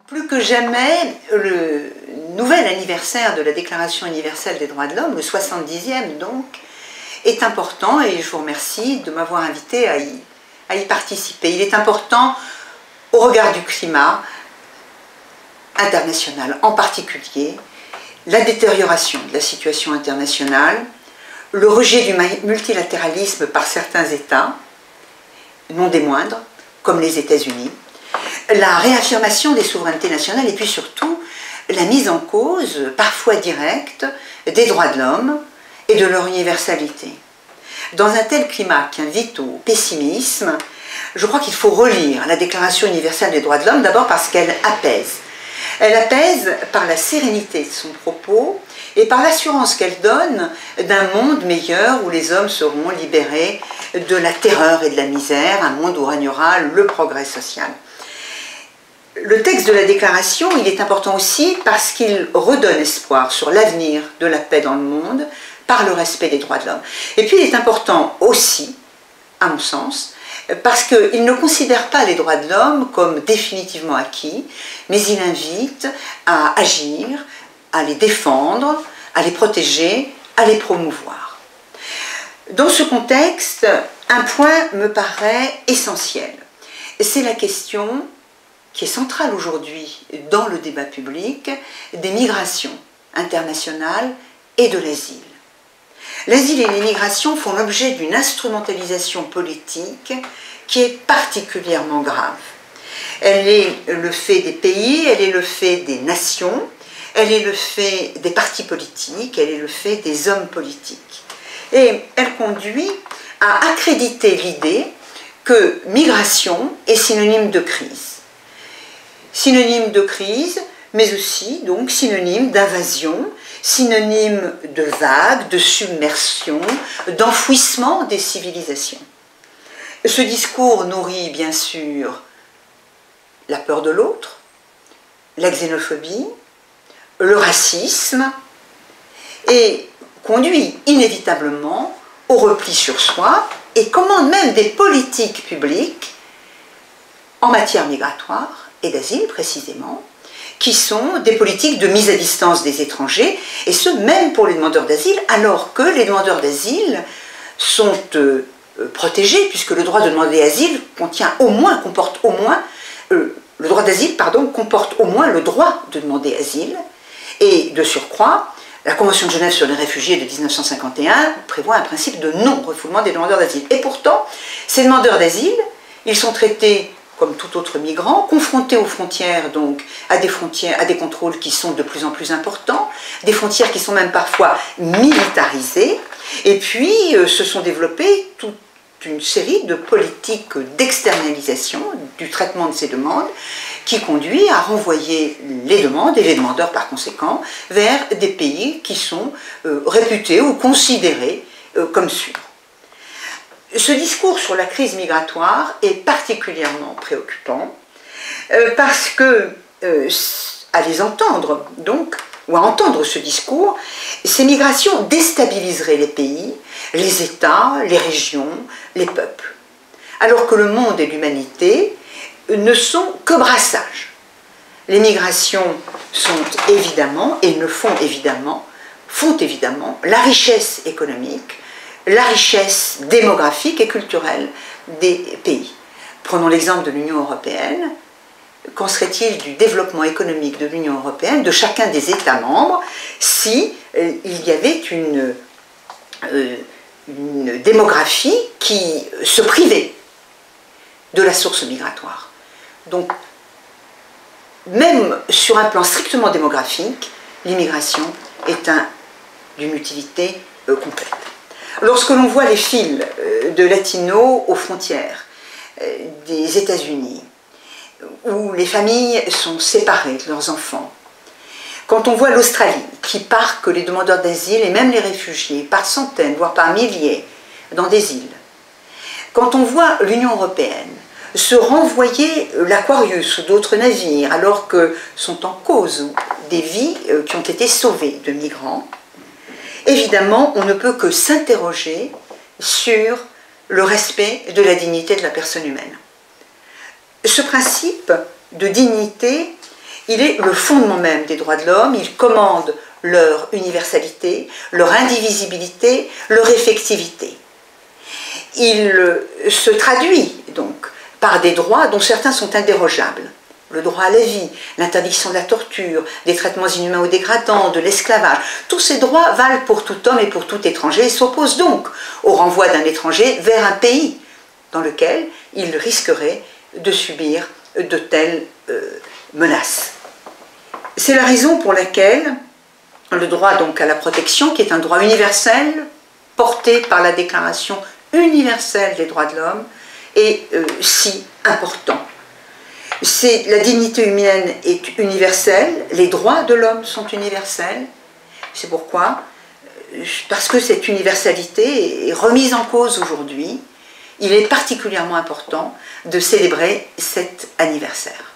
Plus que jamais, le nouvel anniversaire de la Déclaration universelle des droits de l'homme, le 70e donc, est important et je vous remercie de m'avoir invité à y participer. Il est important au regard du climat international, en particulier la détérioration de la situation internationale, le rejet du multilatéralisme par certains États, non des moindres, comme les États-Unis, la réaffirmation des souverainetés nationales et puis surtout la mise en cause, parfois directe, des droits de l'homme et de leur universalité. Dans un tel climat qui invite au pessimisme, je crois qu'il faut relire la Déclaration universelle des droits de l'homme, d'abord parce qu'elle apaise. Elle apaise par la sérénité de son propos et par l'assurance qu'elle donne d'un monde meilleur où les hommes seront libérés de la terreur et de la misère, un monde où régnera le progrès social. Le texte de la déclaration, il est important aussi parce qu'il redonne espoir sur l'avenir de la paix dans le monde par le respect des droits de l'homme. Et puis il est important aussi, à mon sens, parce qu'il ne considère pas les droits de l'homme comme définitivement acquis, mais il invite à agir, à les défendre, à les protéger, à les promouvoir. Dans ce contexte, un point me paraît essentiel. C'est la question qui est centrale aujourd'hui dans le débat public, des migrations internationales et de l'asile. L'asile et l'immigration font l'objet d'une instrumentalisation politique qui est particulièrement grave. Elle est le fait des pays, elle est le fait des nations, elle est le fait des partis politiques, elle est le fait des hommes politiques. Et elle conduit à accréditer l'idée que migration est synonyme de crise. Synonyme de crise, mais aussi donc synonyme d'invasion, synonyme de vague, de submersion, d'enfouissement des civilisations. Ce discours nourrit bien sûr la peur de l'autre, la xénophobie, le racisme et conduit inévitablement au repli sur soi et commande même des politiques publiques en matière migratoire et d'asile précisément, qui sont des politiques de mise à distance des étrangers, et ce même pour les demandeurs d'asile, alors que les demandeurs d'asile sont protégés, puisque le droit de demander asile comporte au moins le droit de demander asile, et de surcroît, la Convention de Genève sur les réfugiés de 1951 prévoit un principe de non-refoulement des demandeurs d'asile. Et pourtant, ces demandeurs d'asile, ils sont traités comme tout autre migrant, confrontés aux frontières, donc à des contrôles qui sont de plus en plus importants, des frontières qui sont même parfois militarisées, et puis se sont développées toute une série de politiques d'externalisation du traitement de ces demandes, qui conduit à renvoyer les demandes, et les demandeurs par conséquent, vers des pays qui sont réputés ou considérés comme sûrs. Ce discours sur la crise migratoire est particulièrement préoccupant parce que, à les entendre donc, ou à entendre ce discours, ces migrations déstabiliseraient les pays, les États, les régions, les peuples. Alors que le monde et l'humanité ne sont que brassages. Les migrations sont évidemment, et font évidemment la richesse économique, la richesse démographique et culturelle des pays. Prenons l'exemple de l'Union européenne. Qu'en serait-il du développement économique de l'Union européenne, de chacun des États membres, si il y avait une démographie qui se privait de la source migratoire? Donc, même sur un plan strictement démographique, l'immigration est d'une utilité complète. Lorsque l'on voit les files de latinos aux frontières des États-Unis, où les familles sont séparées de leurs enfants, quand on voit l'Australie qui parque les demandeurs d'asile et même les réfugiés par centaines, voire par milliers, dans des îles, quand on voit l'Union européenne se renvoyer l'Aquarius ou d'autres navires alors que sont en cause des vies qui ont été sauvées de migrants, évidemment, on ne peut que s'interroger sur le respect de la dignité de la personne humaine. Ce principe de dignité il est le fondement même des droits de l'homme, il commande leur universalité, leur indivisibilité, leur effectivité. Il se traduit donc par des droits dont certains sont indérogeables. Le droit à la vie, l'interdiction de la torture, des traitements inhumains ou dégradants, de l'esclavage. Tous ces droits valent pour tout homme et pour tout étranger et s'opposent donc au renvoi d'un étranger vers un pays dans lequel il risquerait de subir de telles menaces. C'est la raison pour laquelle le droit donc à la protection, qui est un droit universel porté par la Déclaration universelle des droits de l'homme, est si important. La dignité humaine est universelle, les droits de l'homme sont universels. C'est pourquoi, parce que cette universalité est remise en cause aujourd'hui, il est particulièrement important de célébrer cet anniversaire.